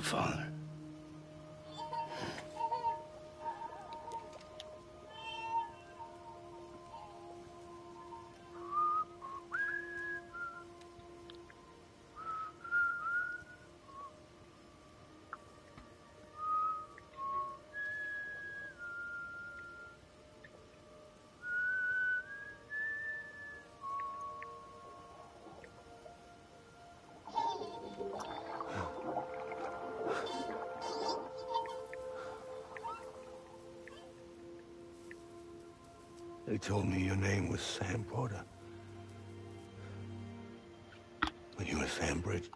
Father. They told me your name was Sam Porter. But you were Sam Bridges.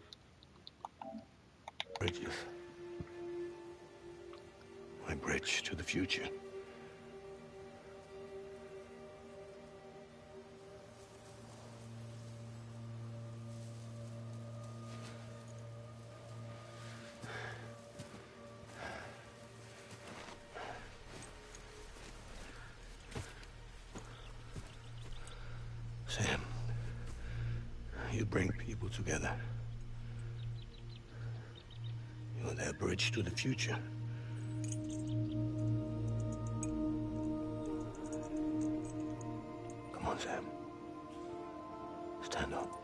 My bridge to the future. Sam, you bring people together. You're their bridge to the future. Come on, Sam. Stand up.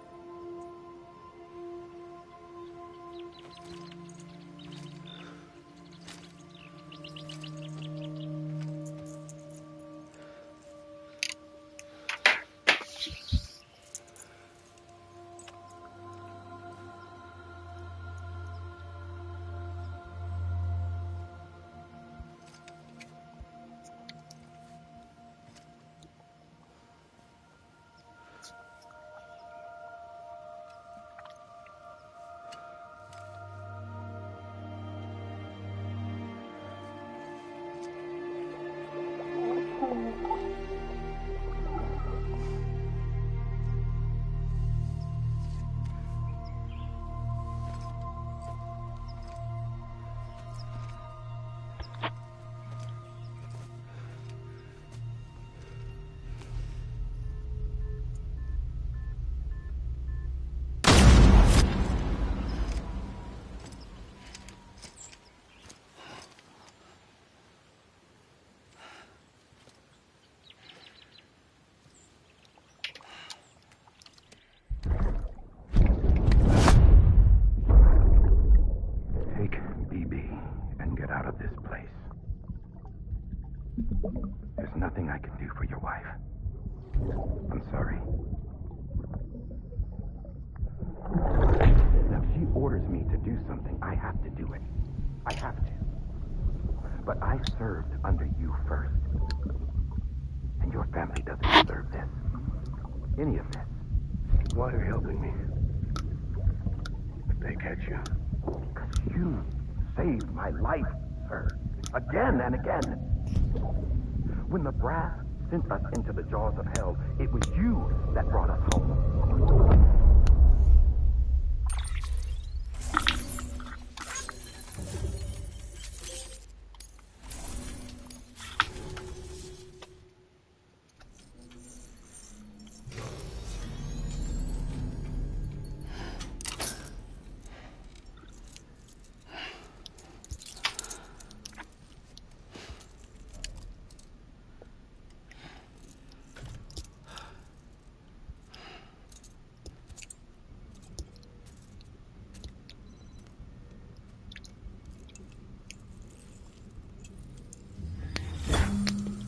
There's nothing I can do for your wife. I'm sorry. Now, if she orders me to do something, I have to do it. I have to. But I served under you first. And your family doesn't deserve this. Any of this. Why are you helping me? If they catch you. Because you saved my life, sir. Again and again. When the brass sent us into the jaws of hell, it was you that brought us home.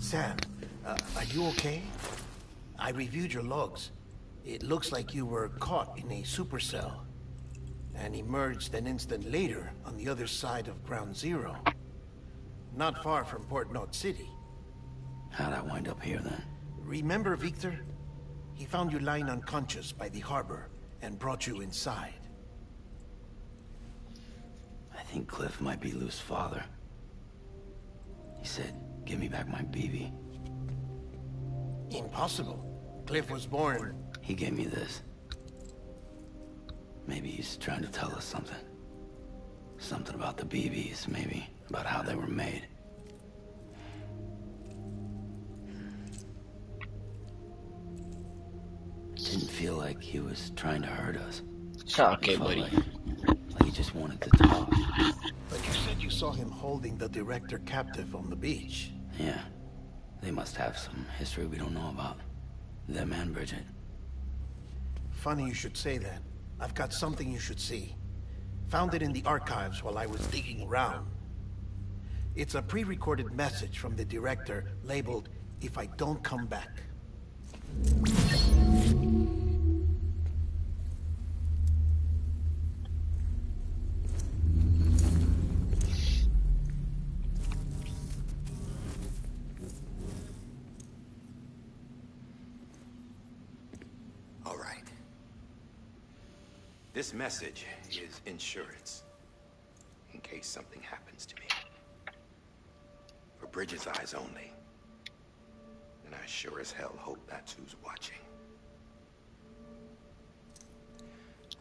Sam, are you okay? I reviewed your logs. It looks like you were caught in a supercell and emerged an instant later on the other side of Ground Zero. Not far from Port Knot City. How'd I wind up here then? Remember Victor? He found you lying unconscious by the harbor and brought you inside. I think Cliff might be Lou's father. He said, give me back my BB. Impossible. Cliff was born... He gave me this. Maybe he's trying to tell us something. Something about the BBs, maybe. About how they were made. Didn't feel like he was trying to hurt us. It's okay, buddy. Like he just wanted to talk. saw him holding the director captive on the beach. Yeah. They must have some history we don't know about. Them and Bridget. Funny you should say that. I've got something you should see. Found it in the archives while I was digging around. It's a pre-recorded message from the director labeled, "If I don't come back." All right. This message is insurance, in case something happens to me. For Bridget's eyes only. And I sure as hell hope that's who's watching.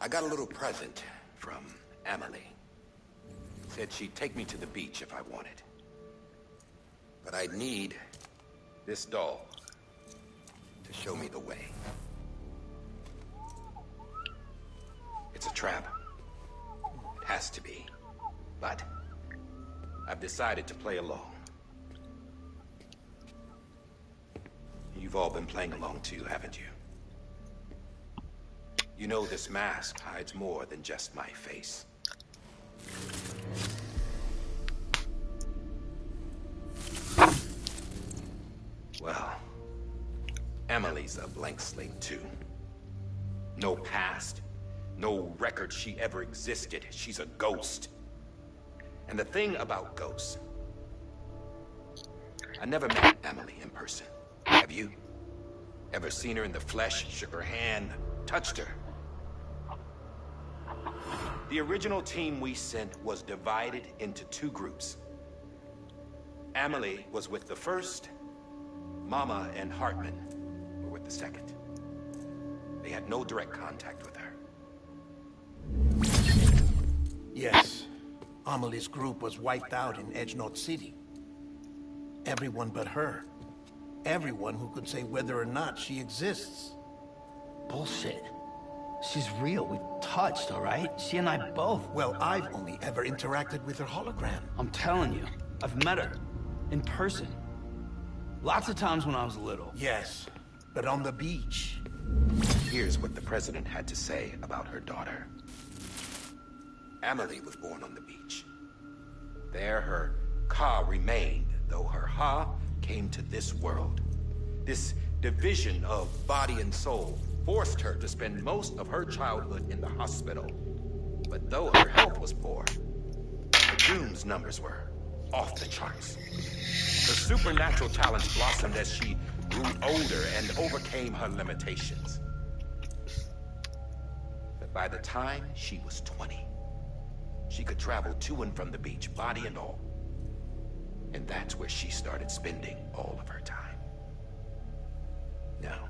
I got a little present from Emily. Said she'd take me to the beach if I wanted. But I'd need this doll to show me the way. It's a trap. It has to be. But I've decided to play along. You've all been playing along too, haven't you? You know this mask hides more than just my face. Well, Emily's a blank slate too. No past, no record she ever existed. She's a ghost. And the thing about ghosts, I never met Emily in person. Have you? Ever seen her in the flesh, shook her hand, touched her? The original team we sent was divided into two groups. Emily was with the first, Mama and Hartman were with the second. They had no direct contact with her. Yes. Amelie's group was wiped out in Edgenorth City. Everyone but her. Everyone who could say whether or not she exists. Bullshit. She's real. We've touched, all right? She and I both. Well, I've only ever interacted with her hologram. I'm telling you, I've met her. In person. Lots of times when I was little. Yes, but on the beach. Here's what the president had to say about her daughter. Emily was born on the beach. There her Ka remained, though her Ha came to this world. This division of body and soul forced her to spend most of her childhood in the hospital. But though her health was poor, her Doom's numbers were off the charts. Her supernatural talents blossomed as she grew older and overcame her limitations. But by the time she was 20, she could travel to and from the beach, body and all. And that's where she started spending all of her time. Now,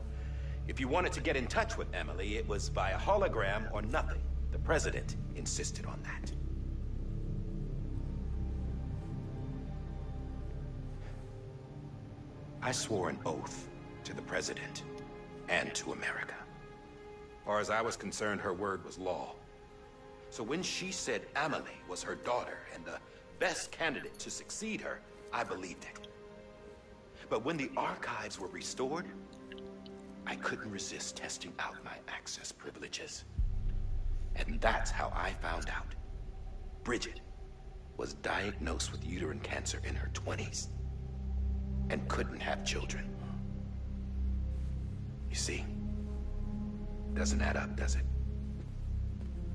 if you wanted to get in touch with Emily, it was via hologram or nothing. The president insisted on that. I swore an oath to the president and to America. As far as I was concerned, her word was law. So when she said Emily was her daughter and the best candidate to succeed her, I believed it. But when the archives were restored, I couldn't resist testing out my access privileges. And that's how I found out. Bridget was diagnosed with uterine cancer in her 20s and couldn't have children. You see, doesn't add up, does it?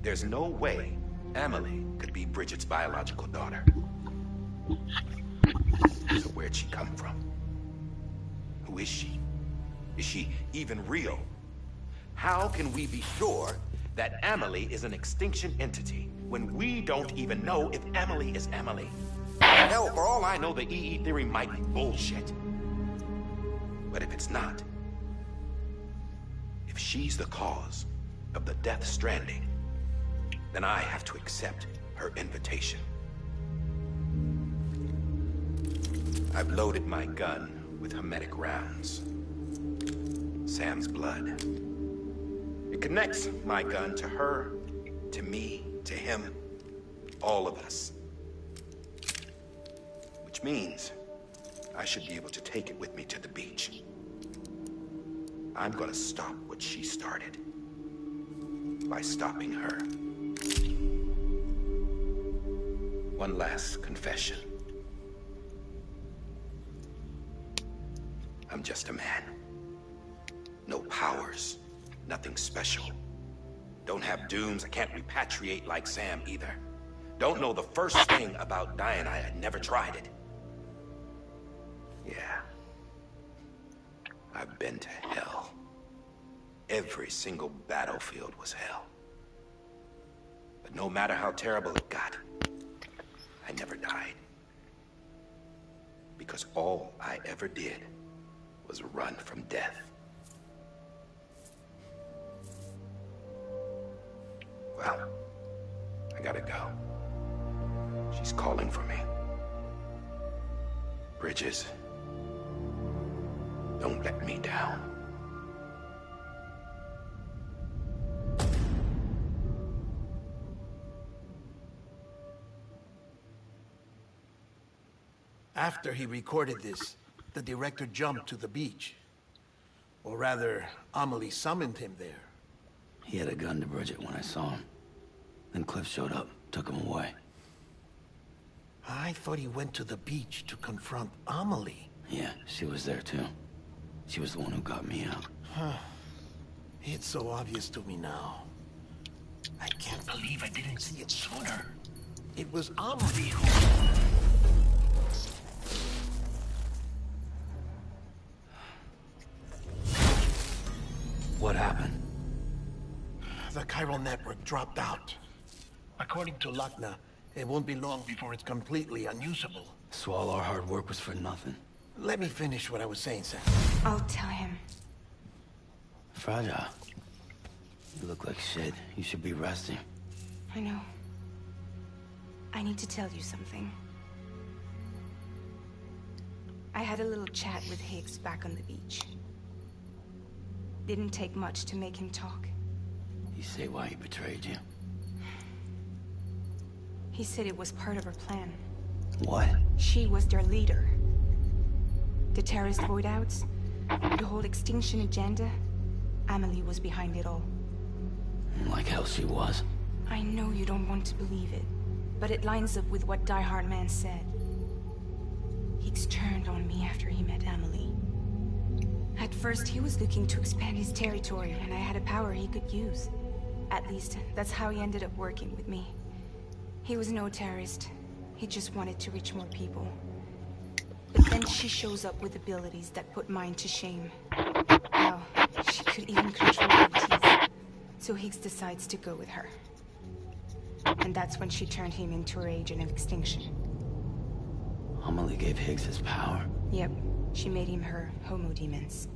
There's no way Emily could be Bridget's biological daughter. So where'd she come from? Who is she? Is she even real? How can we be sure that Emily is an extinction entity when we don't even know if Emily is Emily? Hell, for all I know, the EE theory might be bullshit. But if it's not, if she's the cause of the Death Stranding, then I have to accept her invitation. I've loaded my gun with hermetic rounds. Sam's blood. It connects my gun to her, to me, to him, all of us. Which means I should be able to take it with me to the beach. I'm gonna stop what she started by stopping her. One last confession. I'm just a man. No powers, nothing special. Don't have dooms, I can't repatriate like Sam either. Don't know the first thing about dying, I had never tried it. Yeah. I've been to hell. Every single battlefield was hell. But no matter how terrible it got, I never died. Because all I ever did was run from death. Well, I gotta go. She's calling for me. Bridges, don't let me down. After he recorded this, the director jumped to the beach. Or rather, Amelie summoned him there. He had a gun to Bridget when I saw him. Then Cliff showed up, took him away. I thought he went to the beach to confront Amelie. Yeah, she was there too. She was the one who got me out. It's so obvious to me now. I can't believe I didn't see it sooner. It was Amelie who... What happened? The chiral network dropped out. According to Lakna, it won't be long before it's completely unusable. So all our hard work was for nothing. Let me finish what I was saying, Sam. I'll tell him. Fragile. You look like shit. You should be resting. I know. I need to tell you something. I had a little chat with Higgs back on the beach. Didn't take much to make him talk. You say why he betrayed you? He said it was part of her plan. What? She was their leader. The terrorist voidouts, the whole extinction agenda, Amelie was behind it all. Like hell she was. I know you don't want to believe it, but it lines up with what Die Hard Man said. Higgs turned on me after he met Amelie. At first, he was looking to expand his territory, and I had a power he could use. At least, that's how he ended up working with me. He was no terrorist. He just wanted to reach more people. But then she shows up with abilities that put mine to shame. Hell, she could even control ETs. So Higgs decides to go with her. And that's when she turned him into her agent of extinction. Amelie gave Higgs his power. Yep, she made him her Homo Demens.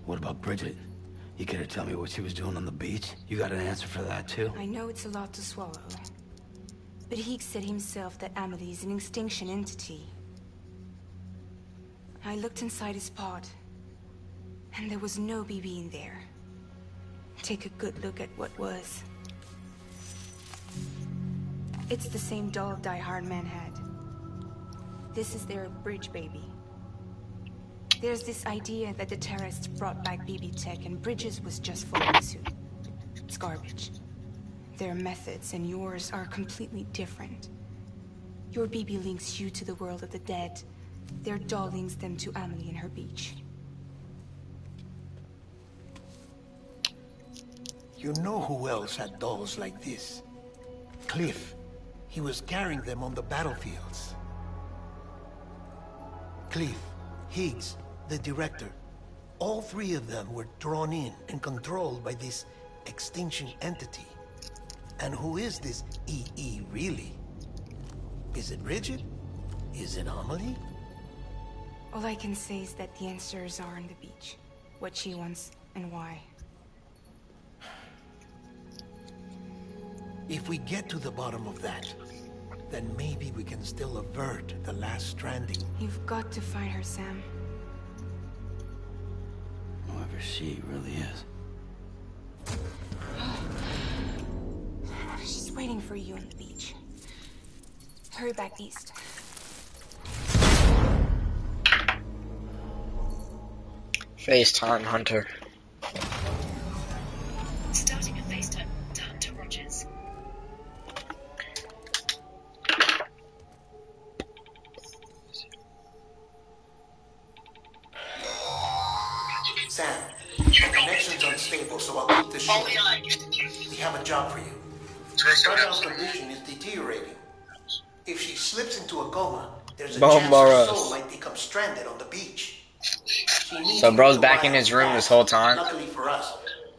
What about Bridget? You care to tell me what she was doing on the beach? You got an answer for that too? I know it's a lot to swallow. But Higgs said himself that Amelie is an extinction entity. I looked inside his pod, and there was no BB in there. Take a good look at what was. It's the same doll Die Hard Man had. This is their bridge baby. There's this idea that the terrorists brought back BB tech and Bridges was just following suit. It's garbage. Their methods and yours are completely different. Your BB links you to the world of the dead. Their doll links them to Amelie and her beach. You know who else had dolls like this? Cliff. He was carrying them on the battlefields. Cliff, Higgs, the director. All three of them were drawn in and controlled by this extinction entity. And who is this EE really? Is it Bridget? Is it Amelie? All I can say is that the answers are on the beach. What she wants and why. If we get to the bottom of that, then maybe we can still avert the last stranding. You've got to find her, Sam. Whoever she really is. She's waiting for you on the beach. Hurry back east. FaceTime Hunter. Starting a FaceTime to Hunter Rogers. Sam, the connection's unstable, so I'll keep this short. We have a job for you. Her fragile condition is deteriorating. If she slips into a coma, there's a chance her soul might become stranded on the beach. So bro's back in his room this whole time? Luckily for us,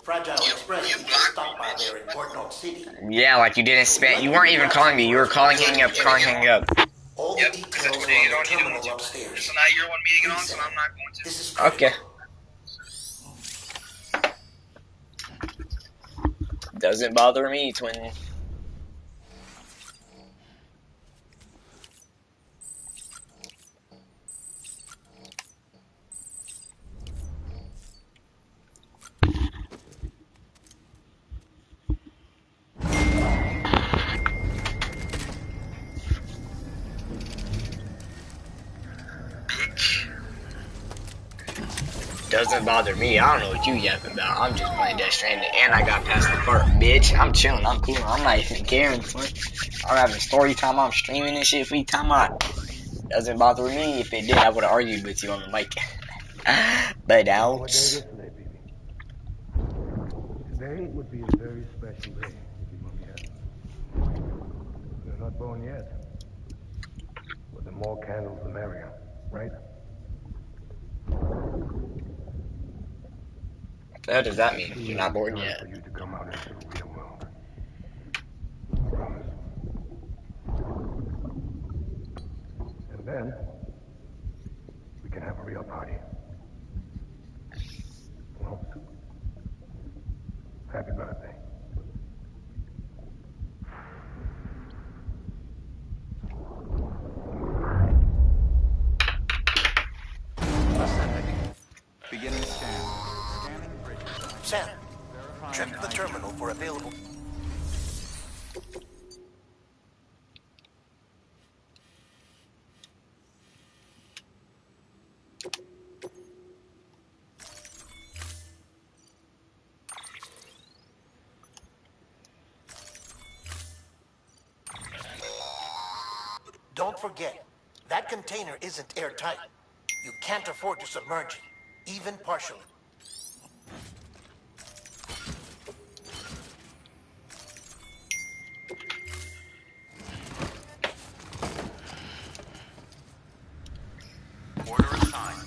Fragile Express keeps a stockpile there in Port North City. Yeah, like you didn't spam. You weren't even calling me. You were calling, hanging up, calling, hanging up. All the details are on the terminal upstairs. So now you're one meeting on, so I'm not going to. This is critical. Okay. Doesn't bother me, twin. Doesn't bother me. I don't know what you yapping about. I'm just playing Death Stranding, and I got past the part, bitch. I'm chilling. I'm cool. I'm not even caring. I'm having story time. I'm streaming and shit. Free time on. Doesn't bother me. If it did, I would have argued with you on the mic. But out. What day is it today, baby? Today would be a very special day if you look at it. You're not born yet. But the more candles, the merrier, right? What the hell does that mean? You're not born yet. For you to come out into the real world. I promise. And then we can have a real party. Well, happy birthday. Beginning scan. Scanning bridge. Sam, check the terminal for available. Don't forget, that container isn't airtight. You can't afford to submerge it, even partially. Order assigned.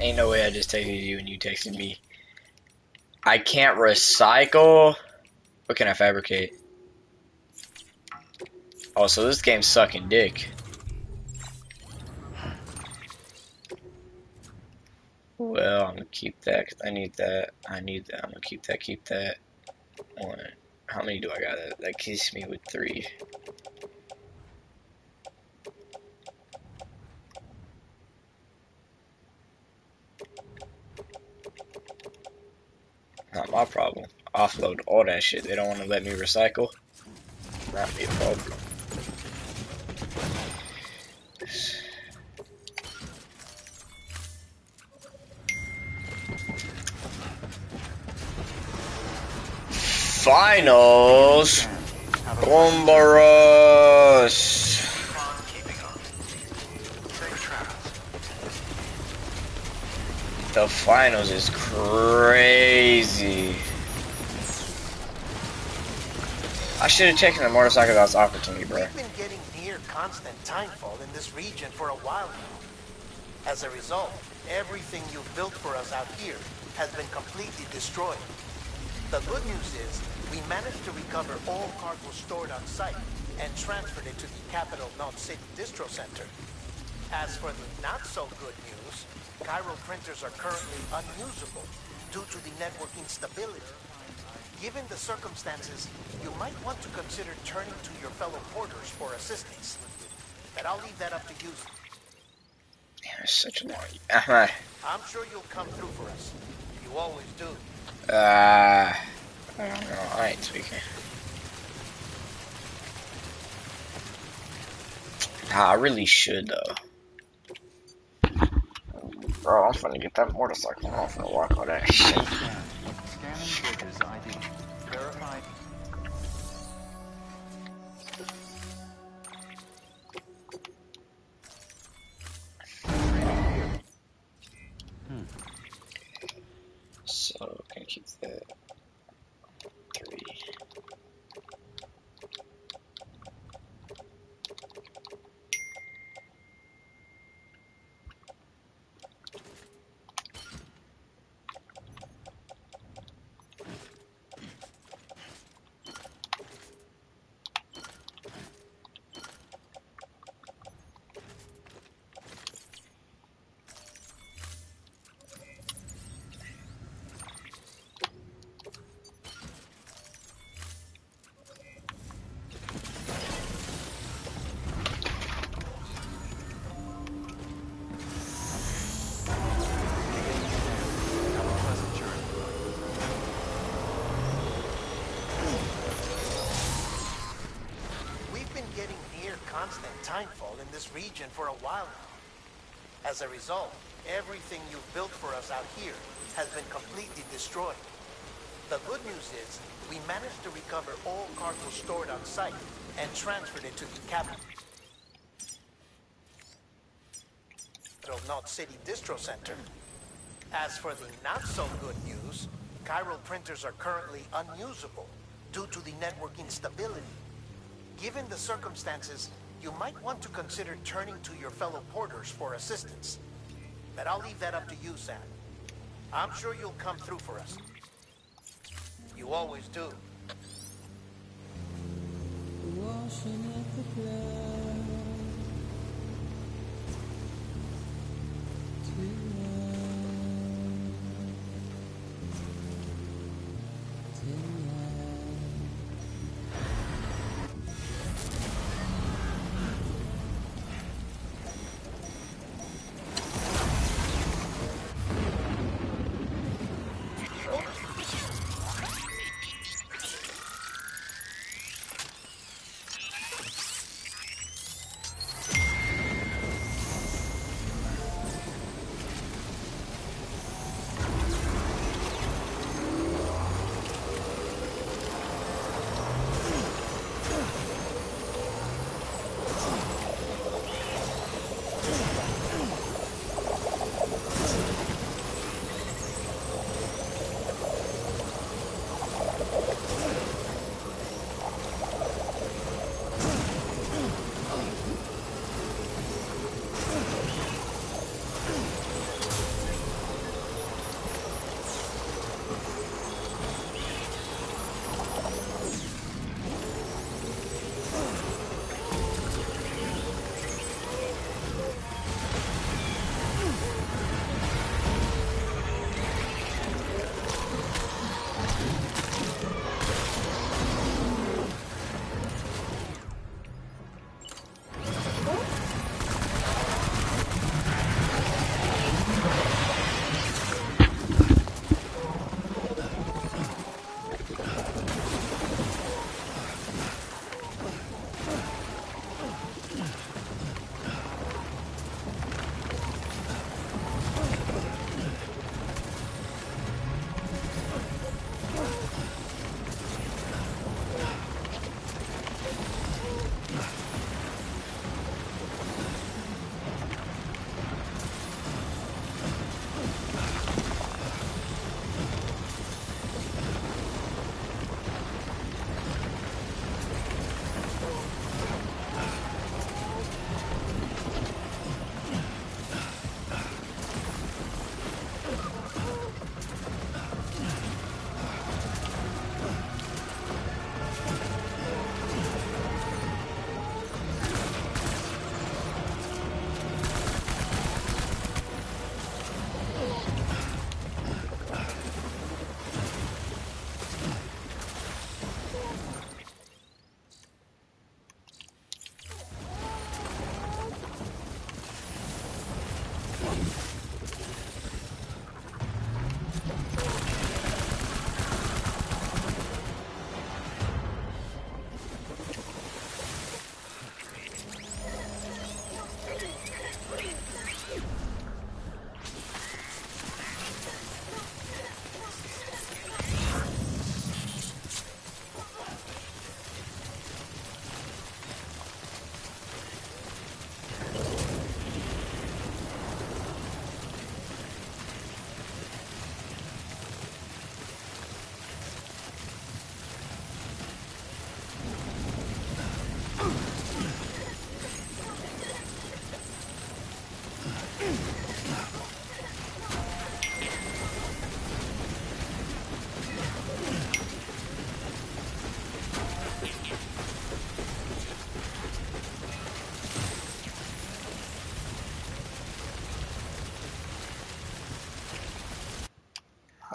Ain't no way I just texted you and you texted me. I can't recycle. What can I fabricate? Oh, so this game's sucking dick. Well, I'm gonna keep that because I need that. I need that. I'm gonna keep that. Keep that. One. How many do I got? That keeps me with 3. Not my problem. Offload all that shit. They don't want to let me recycle. Not be a problem. Finals. Bombaros. The finals is crazy. I should have taken the motorcycle as opportunity, bro. We've been getting near constant timefall in this region for a while now. As a result, everything you've built for us out here has been completely destroyed. The good news is, we managed to recover all cargo stored on site and transferred it to the Capital North City Distro Center. As for the not-so-good news, Cairo printers are currently unusable due to the network instability. Given the circumstances, you might want to consider turning to your fellow porters for assistance. But I'll leave that up to you. Damn, it's such a long. I'm sure you'll come through for us. You always do. I don't know. I ain't tweaking. I really should though. Bro, I'm finna get that motorcycle. I'm finna walk all that shit. Scanning Bridges ID. Verified. So, can I keep that? 3. constant timefall in this region for a while now. As a result, everything you've built for us out here has been completely destroyed. The good news is, we managed to recover all cargo stored on site and transferred it to the capital Knot City Distro Center. As for the not-so-good news, chiral printers are currently unusable due to the network instability. Given the circumstances, you might want to consider turning to your fellow porters for assistance. But I'll leave that up to you, Sam. I'm sure you'll come through for us. You always do. Washing at the clouds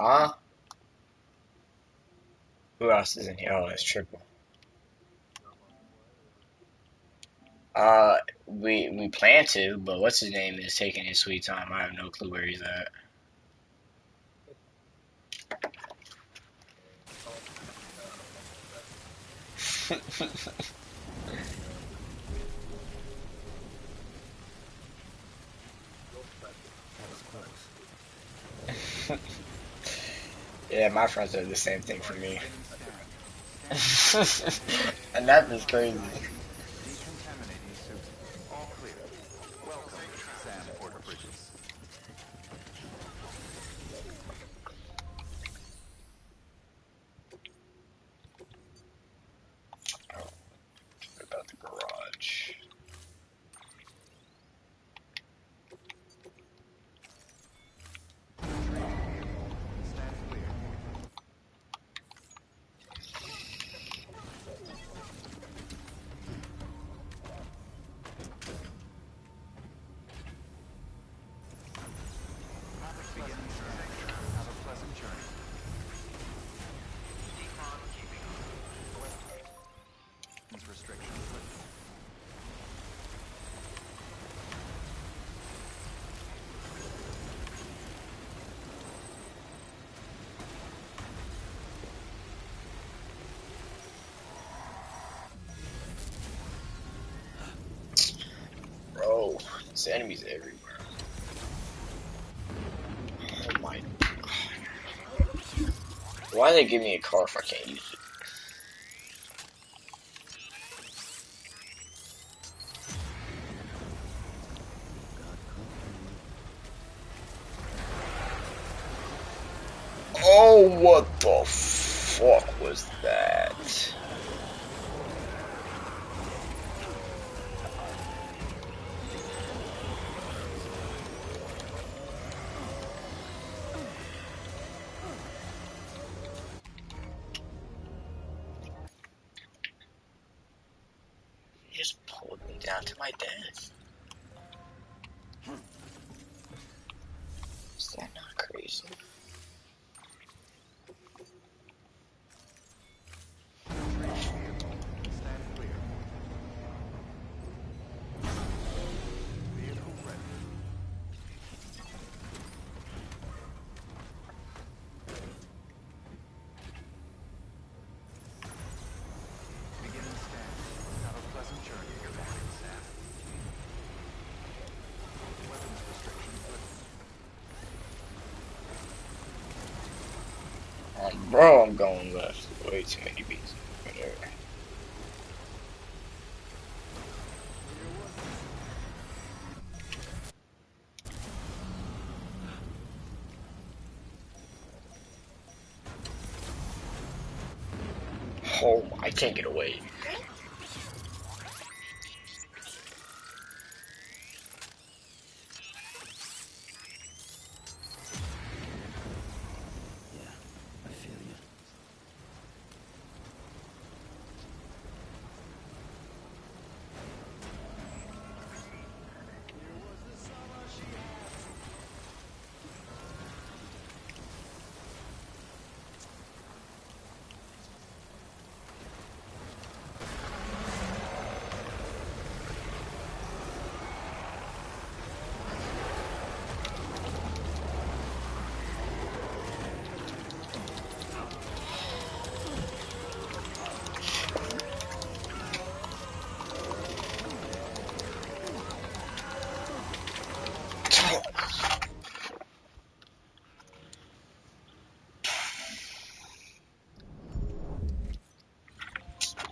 Huh? Who else is in here? Oh, it's Triple. We plan to, but what's his name is taking his sweet time. I have no clue where he's at. That was close. Yeah, my friends do the same thing for me. Beginning scan. And that is crazy. Decontaminating suit. All clear. Welcome, Sam Porter Bridges. Oh, what about the garage? Stand clear. Have a pleasant journey. Restrictions lifted. Bro, there's enemies everywhere. Oh my. Why they give me a car if I can't use it? Oh, what the fuck was that? He just pulled me down to my death. Is that not crazy? Stand clear. Vehicle ready. Beginning scan. Have a pleasant journey. Good morning, Sam. Weapons restrictions lifted. Bro, I'm going left. Way too many beats. Whatever. Oh, I can't get away. Yeah, I feel you.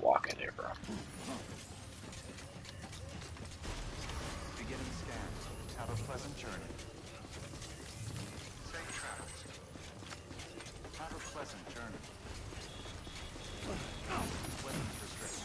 Walk in there, bro. Beginning scan. Have a pleasant journey. Safe travels. Have a pleasant journey. Weapons restrictions.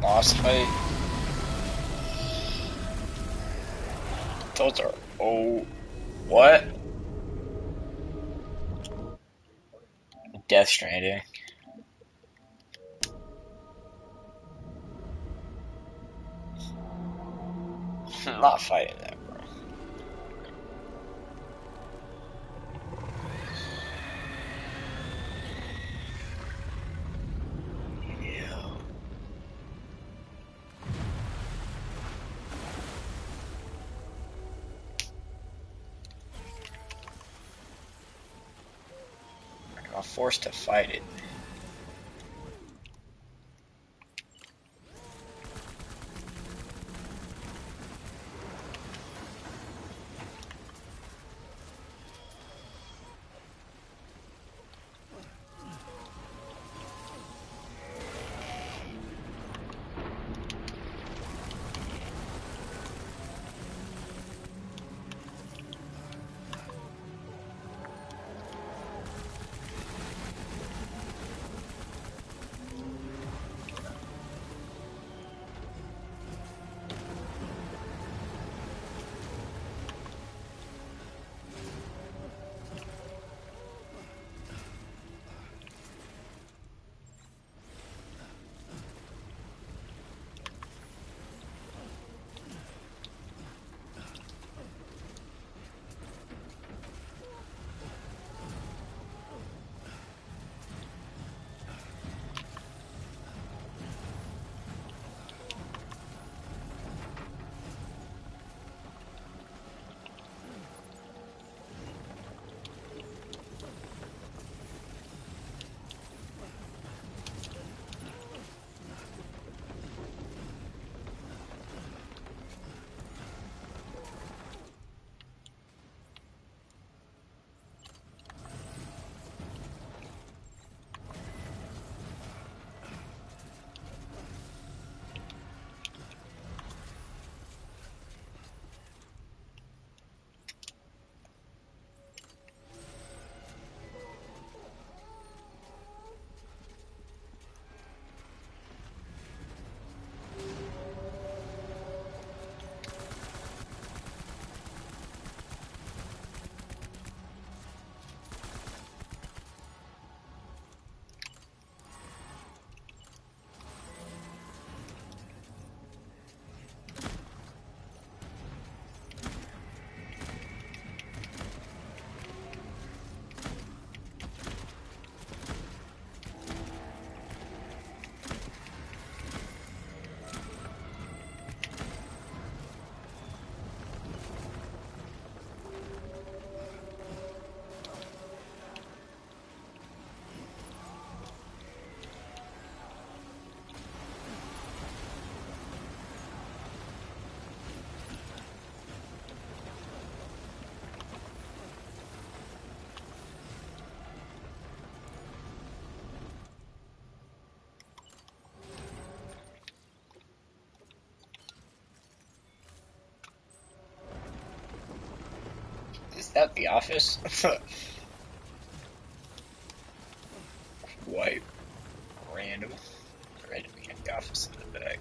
Boss fight. Those are oh what? Death Stranding. I'm not fighting that, bro. Yeah. I'm forced to fight it. Is that the office? White. Random. Randomly at the office in the back.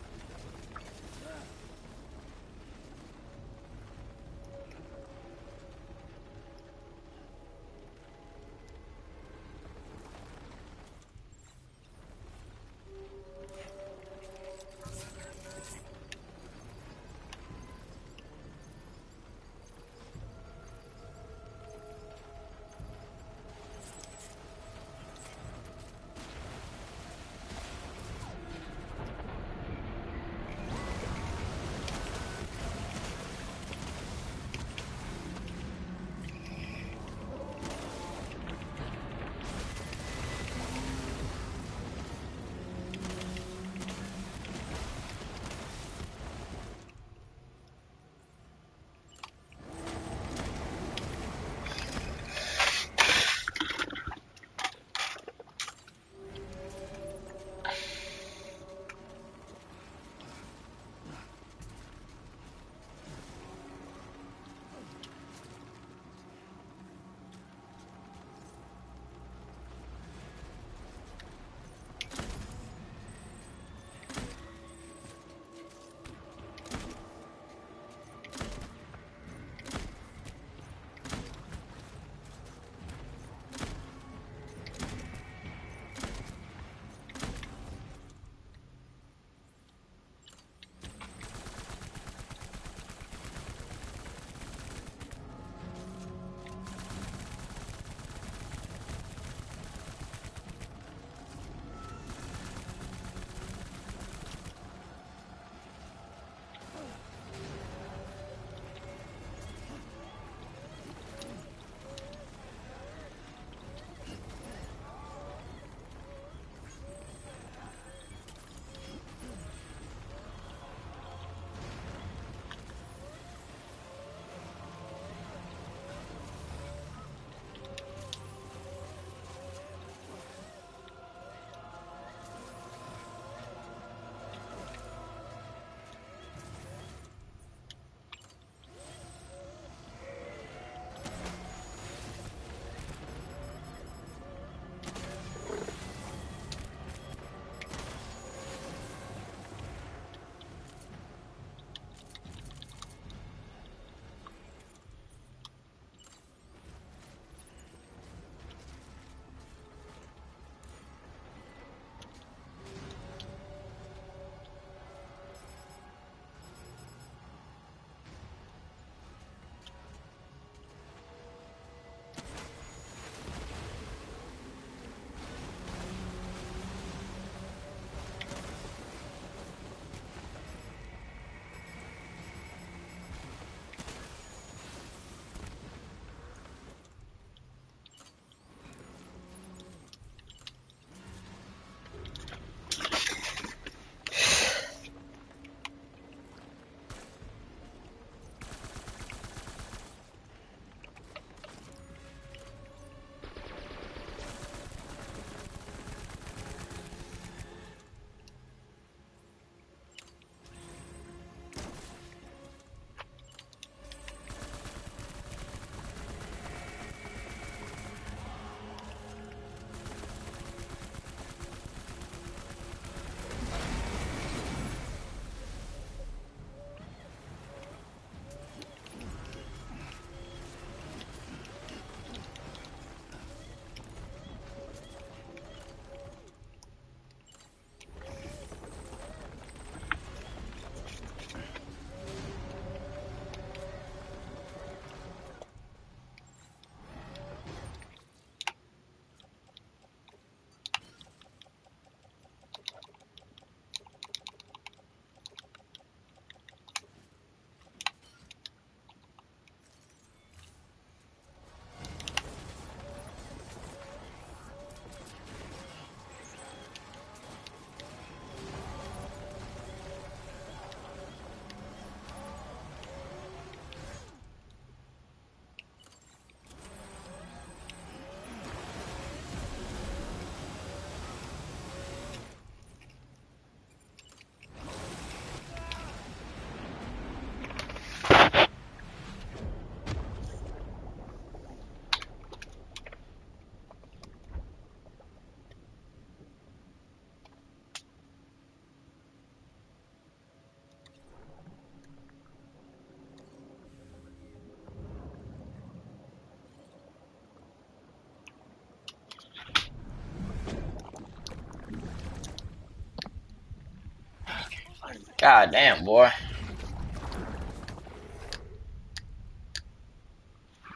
God damn, boy.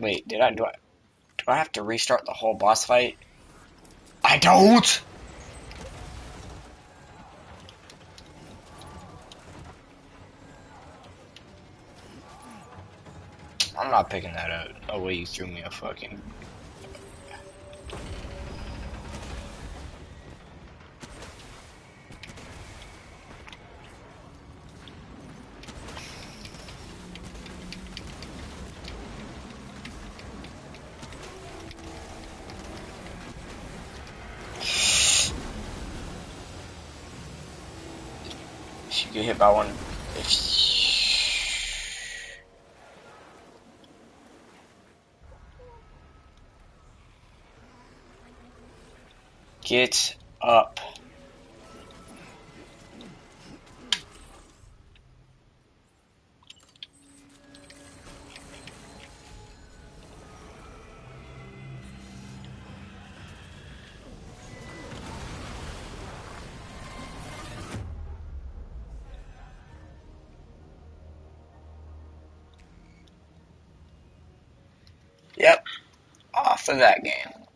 Wait, do I have to restart the whole boss fight? I don't. I'm not picking that up. Oh wait, you threw me a fucking. If you get hit by one, get up. Yep, off of that game.